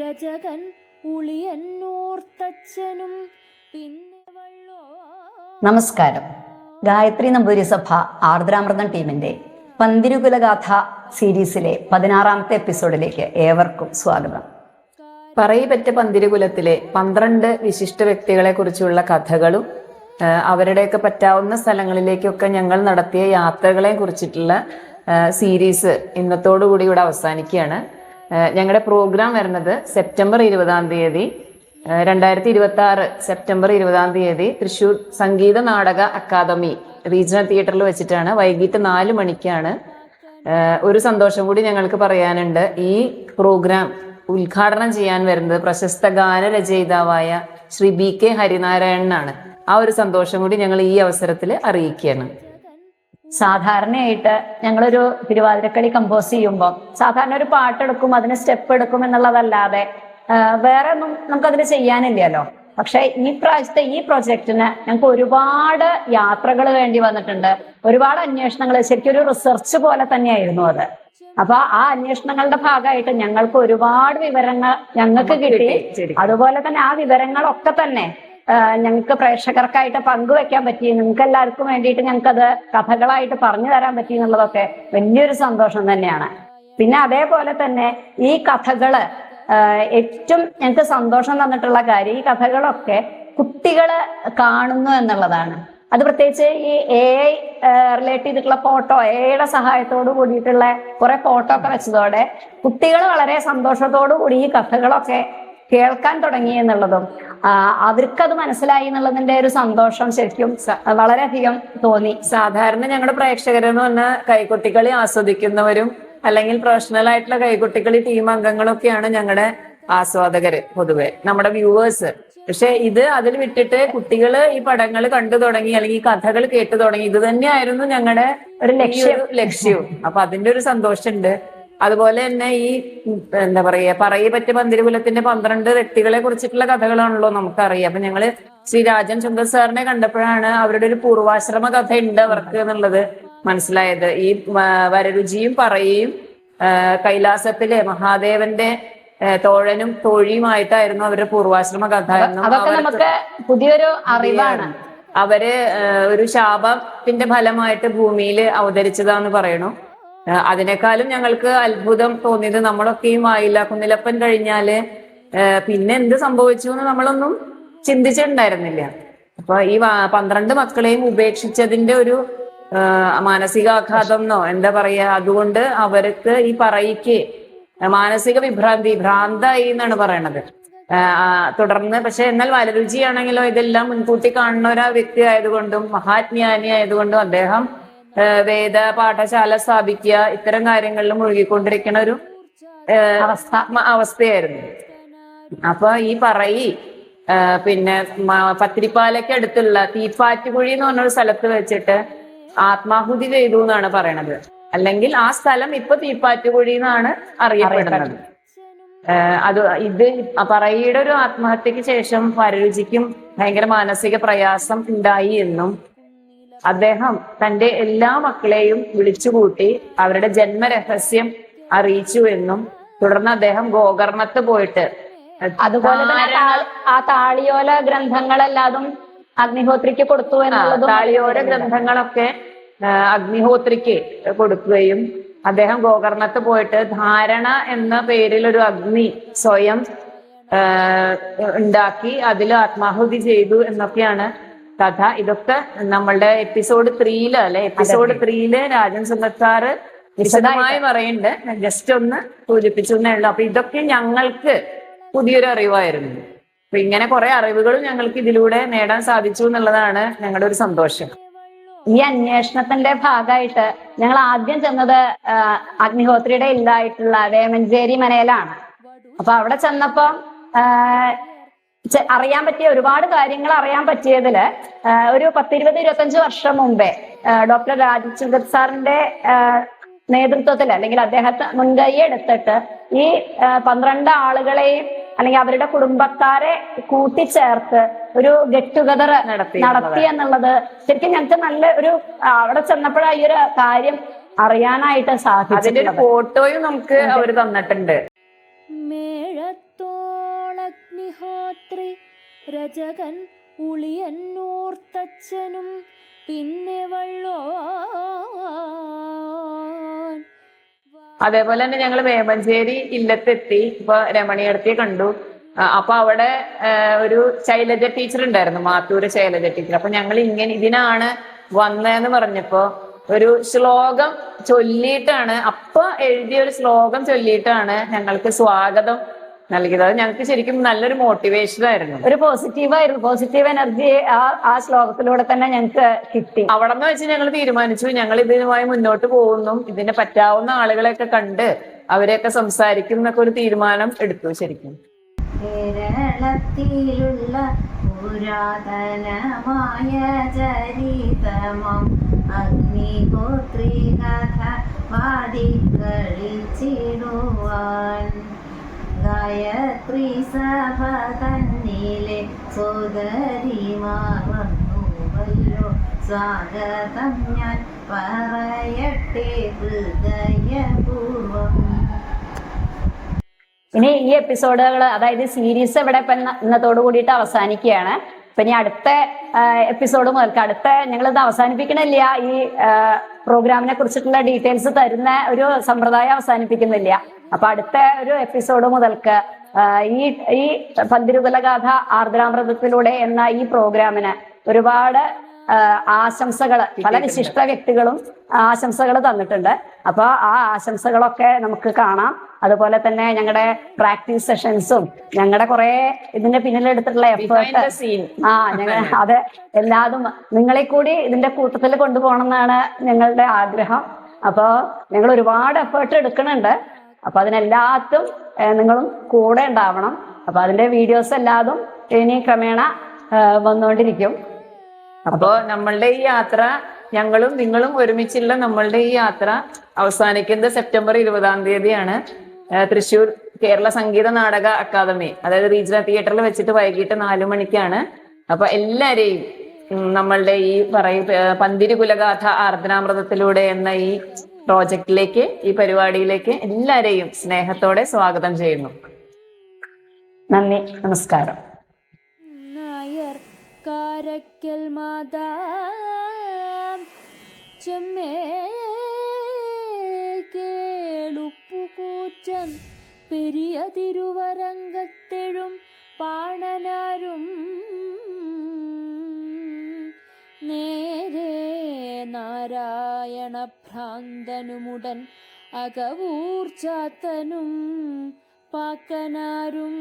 രജകൻ ഉളിയന്നോർത്തച്ഛനും പിന്നെ നമസ്കാരം. ഗായത്രി നമ്പൂതിരി സഭ ആർദ്രാമൃതം ടീമിന്റെ പന്തിരുകുലഗാഥ സീരീസിലെ 16ാമത്തെ എപ്പിസോഡിലേക്ക് ഏവർക്കും സ്വാഗതം. പറയിപ്പറ്റ പന്തിരുകുലത്തിലെ 12 വിശിഷ്ട വ്യക്തികളെ കുറിച്ചുള്ള കഥകളും അവരുടെയൊക്കെ പറ്റാവുന്ന സ്ഥലങ്ങളിലേക്കൊക്കെ ഞങ്ങൾ നടത്തിയ യാത്രകളെ കുറിച്ചിട്ടുള്ള സീരീസ് ഇന്നത്തോടുകൂടി ഇവിടെ അവസാനിക്കുകയാണ്. ഞങ്ങളുടെ പ്രോഗ്രാം വരുന്നത് സെപ്റ്റംബർ 20-ാം തീയതി 2026 സെപ്റ്റംബർ 20-ാം തീയതി തൃശ്ശൂർ സംഗീത നാടക അക്കാദമി റീജിയണൽ തിയേറ്ററിൽ വെച്ചിട്ടാണ്. വൈകിട്ട് 4 മണിക്കാണ്. ഒരു സന്തോഷം കൂടി ഞങ്ങൾക്ക് പറയാനുണ്ട്. ഈ പ്രോഗ്രാം ഉദ്ഘാടനം ചെയ്യാൻ വരുന്നത് പ്രശസ്ത ഗാനരചയിതാവായ ശ്രീ BK ഹരിനാരായണനാണ്. ആ ഒരു സന്തോഷം കൂടി ഞങ്ങൾ ഈ അവസരത്തിൽ അറിയിക്കുകയാണ്. സാധാരണയായിട്ട് ഞങ്ങളൊരു തിരുവാതിരക്കളി കമ്പോസ് ചെയ്യുമ്പോൾ സാധാരണ ഒരു പാട്ടെടുക്കും, അതിന് സ്റ്റെപ്പ് എടുക്കും എന്നുള്ളതല്ലാതെ വേറെ ഒന്നും നമുക്കതിന് ചെയ്യാനില്ലല്ലോ. പക്ഷെ ഈ പ്രാവശ്യത്തെ ഈ പ്രൊജക്റ്റിന് ഞങ്ങൾക്ക് ഒരുപാട് യാത്രകൾ വേണ്ടി വന്നിട്ടുണ്ട്. ഒരുപാട് അന്വേഷണങ്ങൾ, ശരിക്കും ഒരു റിസർച്ച് പോലെ തന്നെയായിരുന്നു അത്. അപ്പൊ ആ അന്വേഷണങ്ങളുടെ ഭാഗമായിട്ട് ഞങ്ങൾക്ക് ഒരുപാട് വിവരങ്ങൾ ഞങ്ങൾക്ക് കിട്ടി. അതുപോലെ തന്നെ ആ വിവരങ്ങളൊക്കെ തന്നെ ഞങ്ങൾക്ക് പ്രേക്ഷകർക്കായിട്ട് പങ്കുവെക്കാൻ പറ്റി. നിങ്ങൾക്ക് എല്ലാവർക്കും വേണ്ടിയിട്ട് ഞങ്ങൾക്കത് കഥകളായിട്ട് പറഞ്ഞു തരാൻ പറ്റി എന്നുള്ളതൊക്കെ വലിയൊരു സന്തോഷം തന്നെയാണ്. പിന്നെ അതേപോലെ തന്നെ ഈ കഥകള് ഏറ്റവും ഞങ്ങൾക്ക് സന്തോഷം തന്നിട്ടുള്ള കാര്യം, ഈ കഥകളൊക്കെ കുട്ടികള് കാണുന്നു എന്നുള്ളതാണ്. അത് പ്രത്യേകിച്ച് ഈ AI റിലേറ്റ് ചെയ്തിട്ടുള്ള ഫോട്ടോ, AIയുടെ സഹായത്തോട് കൂടിയിട്ടുള്ള കുറെ ഫോട്ടോ ഒക്കെ വെച്ചതോടെ കുട്ടികൾ വളരെ സന്തോഷത്തോടു കൂടി ഈ കഥകളൊക്കെ കേൾക്കാൻ തുടങ്ങി എന്നുള്ളതും അവർക്കത് മനസ്സിലായി എന്നുള്ളതിന്റെ ഒരു സന്തോഷം ശരിക്കും വളരെയധികം തോന്നി. സാധാരണ ഞങ്ങളുടെ പ്രേക്ഷകരെന്ന് പറഞ്ഞാൽ കൈകൊട്ടിക്കളി ആസ്വദിക്കുന്നവരും അല്ലെങ്കിൽ പ്രൊഫഷണൽ ആയിട്ടുള്ള കൈകൊട്ടിക്കളി ടീം അംഗങ്ങളൊക്കെയാണ് ഞങ്ങളുടെ ആസ്വാദകര്, പൊതുവെ നമ്മുടെ വ്യൂവേഴ്സ്. പക്ഷെ ഇത് അതിൽ വിട്ടിട്ട് കുട്ടികള് ഈ പടങ്ങൾ കണ്ടു തുടങ്ങി, അല്ലെങ്കിൽ ഈ കഥകൾ കേട്ടു തുടങ്ങി. ഇത് തന്നെയായിരുന്നു ഞങ്ങളുടെ ഒരു ലക്ഷ്യവും. അപ്പൊ അതിന്റെ ഒരു സന്തോഷമുണ്ട്. അതുപോലെ തന്നെ ഈ എന്താ പറയാ, പറയിപ്പറ്റ പന്തിരുകുലത്തിന്റെ 12 വ്യക്തികളെ കുറിച്ചിട്ടുള്ള കഥകളാണല്ലോ നമുക്കറിയാം. അപ്പൊ ഞങ്ങള് ശ്രീ രാജൻ ചുങ്കർ സാറിനെ കണ്ടപ്പോഴാണ് അവരുടെ ഒരു പൂർവാശ്രമ കഥ ഉണ്ട് അവർക്ക് എന്നുള്ളത് മനസ്സിലായത്. ഈ വരരുചിയും പറയും കൈലാസത്തിലെ മഹാദേവന്റെ തോഴനും തോഴിയുമായിട്ടായിരുന്നു അവരുടെ പൂർവാശ്രമ കഥ എന്നും അതൊക്കെ നമുക്ക് പുതിയൊരു അറിവാണ്. അവര് ഒരു ശാപത്തിന്റെ ഫലമായിട്ട് ഭൂമിയിൽ അവതരിച്ചതാന്ന് പറയണു. അതിനേക്കാളും ഞങ്ങൾക്ക് അത്ഭുതം തോന്നിയത്, നമ്മളൊക്കെയും ആയില്ല കുന്നിലപ്പൻ കഴിഞ്ഞാല് പിന്നെ എന്ത് സംഭവിച്ചു എന്ന് നമ്മളൊന്നും ചിന്തിച്ചിട്ടുണ്ടായിരുന്നില്ല. അപ്പൊ ഈ 12 മക്കളെയും ഉപേക്ഷിച്ചതിന്റെ ഒരു മാനസികാഘാതം എന്നോ എന്താ പറയാ, അതുകൊണ്ട് അവർക്ക് ഈ പറയിക്ക് മാനസിക ഭ്രാന്തായി എന്നാണ് പറയണത്. തുടർന്ന് പക്ഷെ എന്നാൽ വരരുചിയാണെങ്കിലോ ഇതെല്ലാം മുൻകൂട്ടി കാണുന്ന ഒരു വ്യക്തി ആയതുകൊണ്ടും മഹാജ്ഞാനി ആയതുകൊണ്ടും അദ്ദേഹം വേദ പാഠശാല സ്ഥാപിക്കുക, ഇത്തരം കാര്യങ്ങളിൽ മുഴുകിക്കൊണ്ടിരിക്കുന്ന ഒരു അവസ്ഥയായിരുന്നു. അപ്പൊ ഈ പറയി പിന്നെ പത്തിരിപ്പാലയ്ക്ക് അടുത്തുള്ള തീപ്പാറ്റുകുഴി എന്ന് പറഞ്ഞൊരു സ്ഥലത്ത് വെച്ചിട്ട് ആത്മാഹുതി ചെയ്തു എന്നാണ് പറയണത്. അല്ലെങ്കിൽ ആ സ്ഥലം ഇപ്പൊ തീപ്പാറ്റുകുഴി എന്നാണ് അറിയപ്പെടുന്നത്. ഇത് പറയിയുടെ ഒരു ആത്മഹത്യക്ക് ശേഷം വരരുചിക്കും ഭയങ്കര മാനസിക പ്രയാസം ഉണ്ടായി എന്നും അദ്ദേഹം തന്റെ എല്ലാ മക്കളെയും വിളിച്ചുകൂട്ടി അവരുടെ ജന്മരഹസ്യം അറിയിച്ചു എന്നും തുടർന്ന് അദ്ദേഹം ഗോകർണത്ത് പോയിട്ട്, അതുപോലെ തന്നെ ആ താളിയോല ഗ്രന്ഥങ്ങളെല്ലാതും അഗ്നിഹോത്രിക്ക് കൊടുത്തു എന്നുള്ളതും, താളിയോല ഗ്രന്ഥങ്ങളൊക്കെ അഗ്നിഹോത്രിക്ക് കൊടുക്കുകയും അദ്ദേഹം ഗോകർണത്ത് പോയിട്ട് ധാരണ എന്ന പേരിൽ ഒരു അഗ്നി സ്വയം ഉണ്ടാക്കി അതിൽ ആത്മാഹുതി ചെയ്തു എന്നൊക്കെയാണ് കഥ. ഇതൊക്കെ നമ്മളുടെ എപ്പിസോഡ് 3 അല്ലെ, എപ്പിസോഡ് 3 രാജൻ സുന്ദർ വിശദമായി പറയുന്നുണ്ട്. ജസ്റ്റ് ഒന്ന് സൂചിപ്പിച്ചു എന്നേ ഉള്ളൂ. അപ്പൊ ഇതൊക്കെ ഞങ്ങൾക്ക് പുതിയൊരു അറിവായിരുന്നു. അപ്പൊ ഇങ്ങനെ കുറെ അറിവുകളും ഞങ്ങൾക്ക് ഇതിലൂടെ നേടാൻ സാധിച്ചു എന്നുള്ളതാണ് ഞങ്ങളുടെ ഒരു സന്തോഷം. ഈ അന്വേഷണത്തിന്റെ ഭാഗമായിട്ട് ഞങ്ങൾ ആദ്യം ചെന്നത് അഗ്നിഹോത്രിയുടെ ഇല്ലായിട്ടുള്ള വേമഞ്ചേരി മനയിലാണ്. അപ്പൊ അവിടെ ചെന്നപ്പോ അറിയാൻ പറ്റിയ ഒരുപാട് കാര്യങ്ങൾ അറിയാൻ പറ്റിയതില് ഒരു 10-20-25 വർഷം മുമ്പേ ഡോക്ടർ രാജൻ ചുങ്കർ സാറിന്റെ നേതൃത്വത്തിൽ, അല്ലെങ്കിൽ അദ്ദേഹത്തെ മുൻകൈ എടുത്തിട്ട് ഈ 12 ആളുകളെയും അല്ലെങ്കിൽ അവരുടെ കുടുംബക്കാരെ കൂട്ടിച്ചേർത്ത് ഒരു ഗെറ്റ് ടുഗദർ നടത്തി എന്നുള്ളത് ശരിക്കും ഞങ്ങൾക്ക് നല്ല ഒരു, അവിടെ ചെന്നപ്പോഴാ ഈ ഒരു കാര്യം അറിയാനായിട്ട് സാധിച്ചു. അതിന്റെ ഒരു ഫോട്ടോയും നമുക്ക് അവർ തന്നിട്ടുണ്ട്. മേഴത്തോ അഗ്നിഹോത്രി രജകൻ ഉളിയന്നൂർത്തച്ഛനും പിന്നെ വള്ളോൻ. അതേപോലെ തന്നെ ഞങ്ങൾ വേമഞ്ചേരി ഇല്ലത്തെത്തി. ഇപ്പൊ രമണിയടത്തിയെ കണ്ടു. അപ്പൊ അവിടെ ഒരു ശൈലജ ടീച്ചർ ഉണ്ടായിരുന്നു, മാത്തൂര് ശൈലജ ടീച്ചർ. അപ്പൊ ഞങ്ങൾ ഇങ്ങനെ ഇതിനാണ് വന്നതെന്ന് പറഞ്ഞപ്പോ ഒരു ശ്ലോകം ചൊല്ലിയിട്ടാണ്, അപ്പൊ എഴുതിയ ഒരു ശ്ലോകം ചൊല്ലിയിട്ടാണ് ഞങ്ങൾക്ക് സ്വാഗതം നൽകിയത്. അത് ഞങ്ങൾക്ക് ശരിക്കും നല്ലൊരു മോട്ടിവേഷൻ ആയിരുന്നു, ഒരു പോസിറ്റീവ് എനർജി ആ ശ്ലോകത്തിലൂടെ തന്നെ ഞങ്ങൾക്ക് കിട്ടി. അവിടെ നിന്ന് വെച്ച് ഞങ്ങൾ തീരുമാനിച്ചു ഞങ്ങൾ ഇതിനുമായി മുന്നോട്ട് പോകുന്നു, ഇതിനെ പറ്റാവുന്ന ആളുകളെയൊക്കെ കണ്ട് അവരെയൊക്കെ സംസാരിക്കും എന്നൊക്കെ ഒരു തീരുമാനം എടുത്തു. ശരിക്കും കേരളത്തിലുള്ള പുരാതനമായ ചരിതമം അഗ്നിഹോത്രി കഥ പാടിക്കളിച്ചിടുവാൻ ഗായത്രി സഭ തന്നിലെ സോദരിമാർ വന്നുവല്ലോ. സ്വാഗതം ഞാൻ പറയട്ടെ ഹൃദയപൂർവം. ഇനി ഈ എപ്പിസോഡുകൾ, അതായത് സീരീസ് ഇവിടെ ഇപ്പൊ ഇന്നത്തോട് കൂടിയിട്ട് അവസാനിക്കുകയാണ്. ഇപ്പൊ ഇനി അടുത്ത എപ്പിസോഡ് മുതൽക്ക് ഞങ്ങളിത് അവസാനിപ്പിക്കണില്ല, ഈ പ്രോഗ്രാമിനെ കുറിച്ചിട്ടുള്ള ഡീറ്റെയിൽസ് തരുന്ന ഒരു സമ്പ്രദായം അവസാനിപ്പിക്കുന്നില്ല. അപ്പൊ അടുത്ത ഒരു എപ്പിസോഡ് മുതൽക്ക് ഈ പന്തിരുകുലഗാഥ ആർദ്രാമൃതത്തിലൂടെ എന്ന ഈ പ്രോഗ്രാമിന് ഒരുപാട് ആശംസകൾ പല വിശിഷ്ട വ്യക്തികളും ആശംസകൾ തന്നിട്ടുണ്ട്. അപ്പൊ ആ ആശംസകളൊക്കെ നമുക്ക് കാണാം. അതുപോലെ തന്നെ ഞങ്ങളുടെ പ്രാക്ടീസ് സെഷൻസും ഞങ്ങളുടെ കുറെ ഇതിന്റെ പിന്നിലെടുത്തിട്ടുള്ള എഫേർട്ട്, അത് എല്ലാതും നിങ്ങളെ കൂടി ഇതിന്റെ കൂട്ടത്തിൽ കൊണ്ടുപോകണം എന്നാണ് ഞങ്ങളുടെ ആഗ്രഹം. അപ്പൊ ഞങ്ങൾ ഒരുപാട് എഫേർട്ട് എടുക്കുന്നുണ്ട്. അപ്പൊ അതിനെല്ലാത്തും നിങ്ങളും കൂടെ ഉണ്ടാവണം. അപ്പൊ അതിന്റെ വീഡിയോസ് എല്ലാതും ഇനി ക്രമേണ വന്നുകൊണ്ടിരിക്കും. അപ്പോ നമ്മളുടെ ഈ യാത്ര, ഞങ്ങളും നിങ്ങളും ഒരുമിച്ചുള്ള നമ്മളുടെ ഈ യാത്ര അവസാനിക്കുന്നത് സെപ്റ്റംബർ 20 തൃശ്ശൂർ കേരള സംഗീത നാടക അക്കാദമി, അതായത് റീജിയണൽ തിയേറ്ററിൽ വെച്ചിട്ട് വൈകിട്ട് 4 മണിക്കാണ്. അപ്പൊ എല്ലാരെയും നമ്മളുടെ ഈ പന്തിരുകുലഗാഥ ആർദ്രാമൃതത്തിലൂടെ എന്ന ഈ പ്രോജക്റ്റിലേക്ക്, ഈ പരിപാടിയിലേക്ക് എല്ലാരെയും സ്നേഹത്തോടെ സ്വാഗതം ചെയ്യുന്നു. നന്ദി, നമസ്കാരം. നായർ കാരക്കൽ മാതാ ചെമ്മേ കേളുപ്പുകൂറ്റൻ പെരിയ തിരുവരങ്കത്തെഴും പാണനാരും നേരെ നാരായണ ഭ്രാന്തനുമുടൻ അകവൂർച്ചാത്തനും പാക്കനാരും